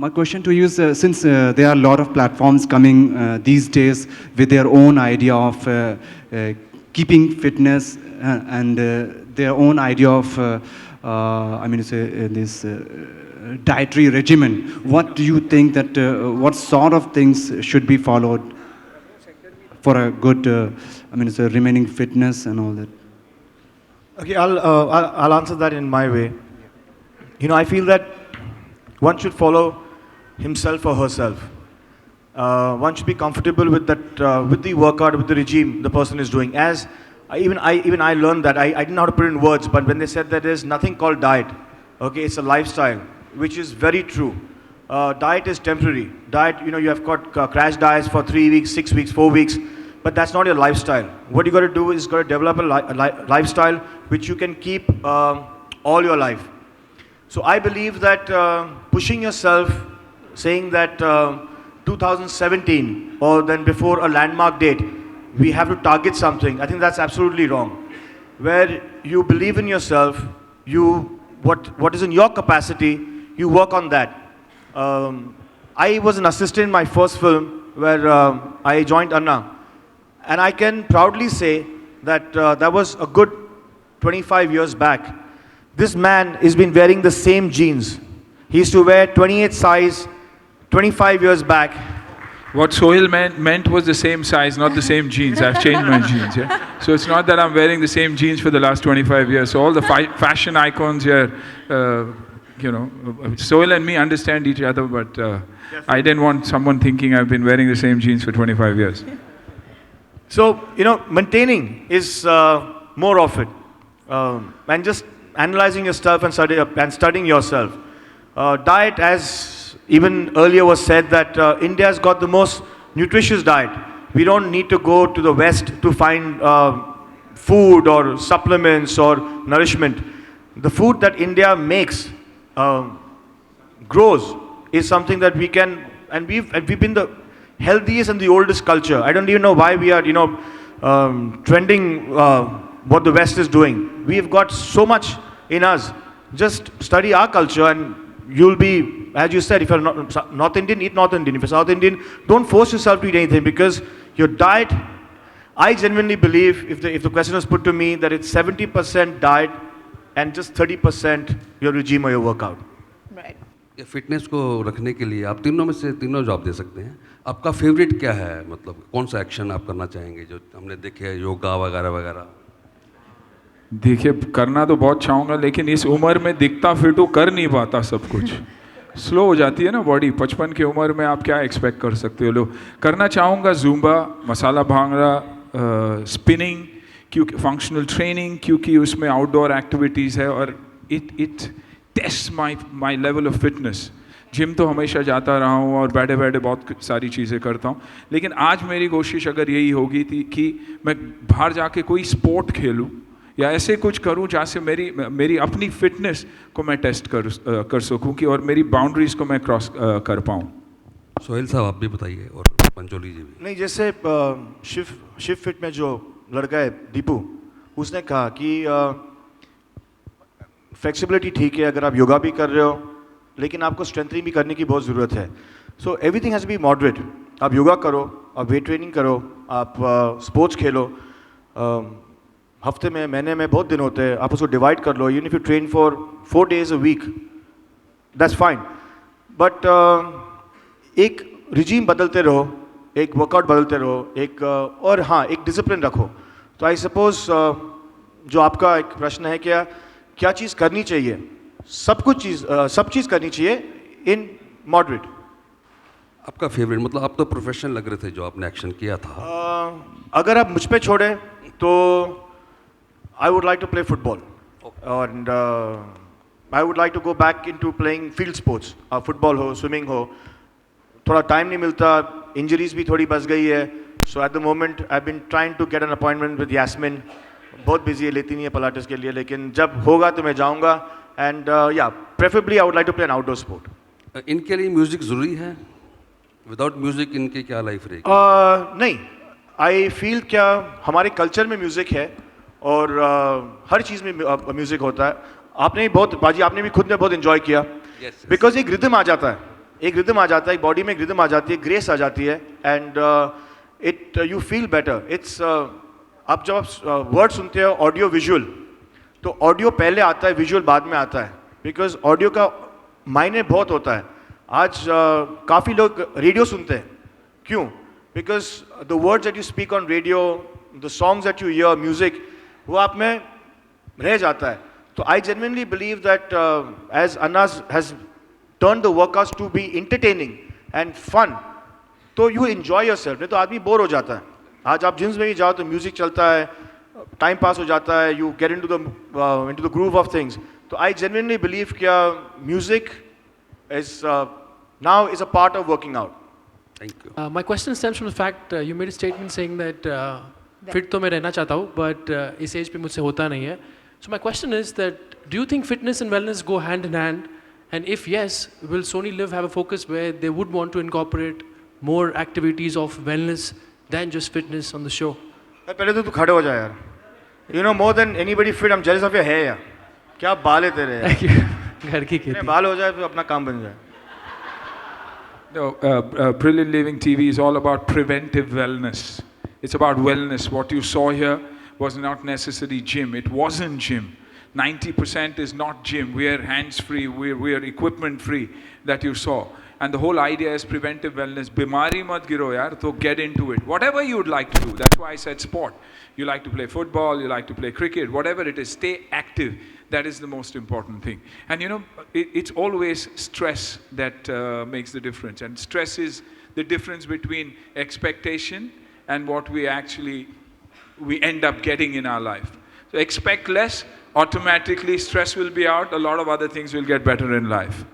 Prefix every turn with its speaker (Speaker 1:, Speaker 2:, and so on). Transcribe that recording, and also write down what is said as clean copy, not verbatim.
Speaker 1: My question to you is, since there are a lot of platforms coming these days with their own idea of keeping fitness and their own idea of, I mean, to say this dietary regimen, what do you think that, what sort of things should be followed for a good, I mean, it's a remaining fitness and all that?
Speaker 2: Okay, I'll answer that in my way. You know, I feel that one should follow himself or herself. One should be comfortable with that, with the workout, with the regime the person is doing. As even I learned that. I didn't know how to put it in words, but when they said that there's nothing called diet, okay, it's a lifestyle, which is very true. Diet is temporary. Diet, you know, you have got crash diets for 3 weeks, 6 weeks, 4 weeks, but that's not your lifestyle. What you got to do is got to develop a lifestyle which you can keep all your life. So I believe that pushing yourself, saying that 2017 or then before a landmark date, we have to target something, I think that's absolutely wrong. Where you believe in yourself, what is in your capacity, you work on that. I was an assistant in my first film where I joined Anna. And I can proudly say that that was a good 25 years back. This man has been wearing the same jeans. He used to wear 28 size 25 years back.
Speaker 3: What Sohail meant was the same size, not the same jeans. I've changed my jeans. Yeah? So it's not that I'm wearing the same jeans for the last 25 years. So all the fashion icons here, you know, Sohail and me understand each other, but I didn't want someone thinking I've been wearing the same jeans for 25 years.
Speaker 2: So, you know, maintaining is more of it. And just analyzing yourself and studying yourself. Diet, as even earlier was said, that India's got the most nutritious diet. We don't need to go to the West to find food or supplements or nourishment. The food that India makes, grows, is something that we can, and we've been the healthiest and the oldest culture. I don't even know why we are, you know, trending what the West is doing. We've got so much in us. Just study our culture and you'll be, as you said, if you're North Indian, eat North Indian. If you're South Indian, don't force yourself to eat anything, because your diet, I genuinely believe, if the question was put to me, that it's 70% diet and just 30% your regime or your workout.
Speaker 4: Right.
Speaker 5: ये fitness को रखने के लिए आप तीनों में से तीनों जवाब दे सकते हैं. आपका फेवरेट क्या है, मतलब कौन सा एक्शन आप करना चाहेंगे जो हमने देखे है, योगा वगैरह वगैरह?
Speaker 3: देखिए, करना तो बहुत चाहूँगा, लेकिन इस उम्र में दिखता फिटू कर नहीं पाता सब कुछ. स्लो हो जाती है ना बॉडी. 55 की उम्र में आप क्या एक्सपेक्ट कर सकते हो लोग. करना चाहूँगा जुम्बा, मसाला भांगड़ा, स्पिनिंग, क्योंकि फंक्शनल ट्रेनिंग, क्योंकि उसमें आउटडोर एक्टिविटीज़ है और it taste my level of fitness. Gym तो हमेशा जाता रहा हूँ और बैठे बैठे बहुत सारी चीज़ें करता हूँ, लेकिन आज मेरी कोशिश अगर यही होगी थी कि मैं बाहर जाके कोई स्पोर्ट खेलूँ या ऐसे कुछ करूँ जहाँ से मेरी अपनी फिटनेस को मैं टेस्ट कर सकूँ कि और मेरी बाउंड्रीज़ को मैं क्रॉस कर पाऊँ.
Speaker 5: सोहेल साहब आप भी बताइए और पंचोली जी भी.
Speaker 2: नहीं, जैसे शिव फिट में जो लड़का है दीपू, उसने कहा कि फ्लेक्सिबिलिटी ठीक है अगर आप योगा भी कर रहे हो, लेकिन आपको स्ट्रेंथनिंग भी करने की बहुत ज़रूरत है. So everything has to be moderate. आप योगा करो, आप वेट ट्रेनिंग करो, आप स्पोर्ट्स खेलो. हफ्ते में, महीने में बहुत दिन होते हैं, आप उसको डिवाइड कर लो. Even if you train for 4 days a week, that's fine. But एक रिजीम बदलते रहो, एक वर्कआउट बदलते रहो, एक और हाँ, एक डिसिप्लिन रखो. तो आई सपोज जो आपका एक प्रश्न है, क्या चीज़ करनी चाहिए, सब चीज़ करनी चाहिए इन मॉडरेट.
Speaker 5: आपका फेवरेट, मतलब आप तो प्रोफेशनल लग रहे थे जो आपने एक्शन किया था.
Speaker 2: अगर आप मुझ पे छोड़ें तो I would like to play football and I would like to go back into playing field sports. Football हो, स्विमिंग हो. थोड़ा टाइम नहीं मिलता, इंजरीज भी थोड़ी बच गई है. So at the moment I been trying to get an appointment with Yasmin. बहुत बिजी है, लेती नहीं है पिलाटेस के लिए, लेकिन जब होगा तो मैं जाऊंगा. एंड या preferably I would like to play an outdoor sport.
Speaker 5: इनके लिए म्यूजिक ज़रूरी है? विदाउट म्यूजिक इनकी क्या लाइफ रहेगी?
Speaker 2: नहीं, आई फील क्या हमारे कल्चर में म्यूज़िक है और हर चीज़ में म्यूज़िक होता है. आपने भी बहुत, बाजी आपने भी खुद ने बहुत इन्जॉय किया, बिकॉज एक रिदम आ जाता है. एक रिदम आ जाता है, एक बॉडी में एक रिदम आ जाती है, ग्रेस आ जाती है, and it you feel better. It's आप जब आप वर्ड सुनते हो ऑडियो विजुअल, तो ऑडियो पहले आता है, विजुअल बाद में आता है, बिकॉज ऑडियो का मायने बहुत होता है. आज काफ़ी लोग रेडियो सुनते हैं. क्यों? Because the words that you speak on radio, the songs that you hear, music, वो आप में रह जाता है. तो I genuinely believe that as Anas has turn the workouts to be entertaining and fun, तो यू एंजॉय योरसेल्फ. नहीं तो आदमी बोर हो जाता है. आज आप जिम्स में भी जाओ तो म्यूजिक चलता है, टाइम पास हो जाता है, you get into the groove of things. तो आई जेन्युइनली बिलीव क्या music is now is a part of working out.
Speaker 5: Thank you.
Speaker 4: My question stems from the fact you made a statement saying that fit तो मैं रहना चाहता हूँ, but इस as पे मुझसे होता नहीं है. So my question is that do you think fitness and wellness go hand in hand? And if yes, will Sony Live have a focus where they would want to incorporate more activities of wellness than just fitness on the show?
Speaker 2: पहले तो तू खड़े हो जाए यार. You know more than anybody fit, I am jealous of your hair यार. क्या बाल है तेरे यार.
Speaker 4: Thank you. घर की खेती.
Speaker 2: बाल हो जाए तो अपना काम बन जाए.
Speaker 3: No, Brilliant Living TV is all about preventive wellness. It's about wellness. What you saw here was not necessarily gym. It wasn't gym. 90% is not gym. We are hands-free. We are equipment-free that you saw. And the whole idea is preventive wellness. Bimari mat giro yaar, so get into it. Whatever you would like to do. That's why I said sport. You like to play football, you like to play cricket, whatever it is, stay active. That is the most important thing. And you know, it's always stress that makes the difference. And stress is the difference between expectation and what we end up getting in our life. So expect less, automatically stress will be out, a lot of other things will get better in life.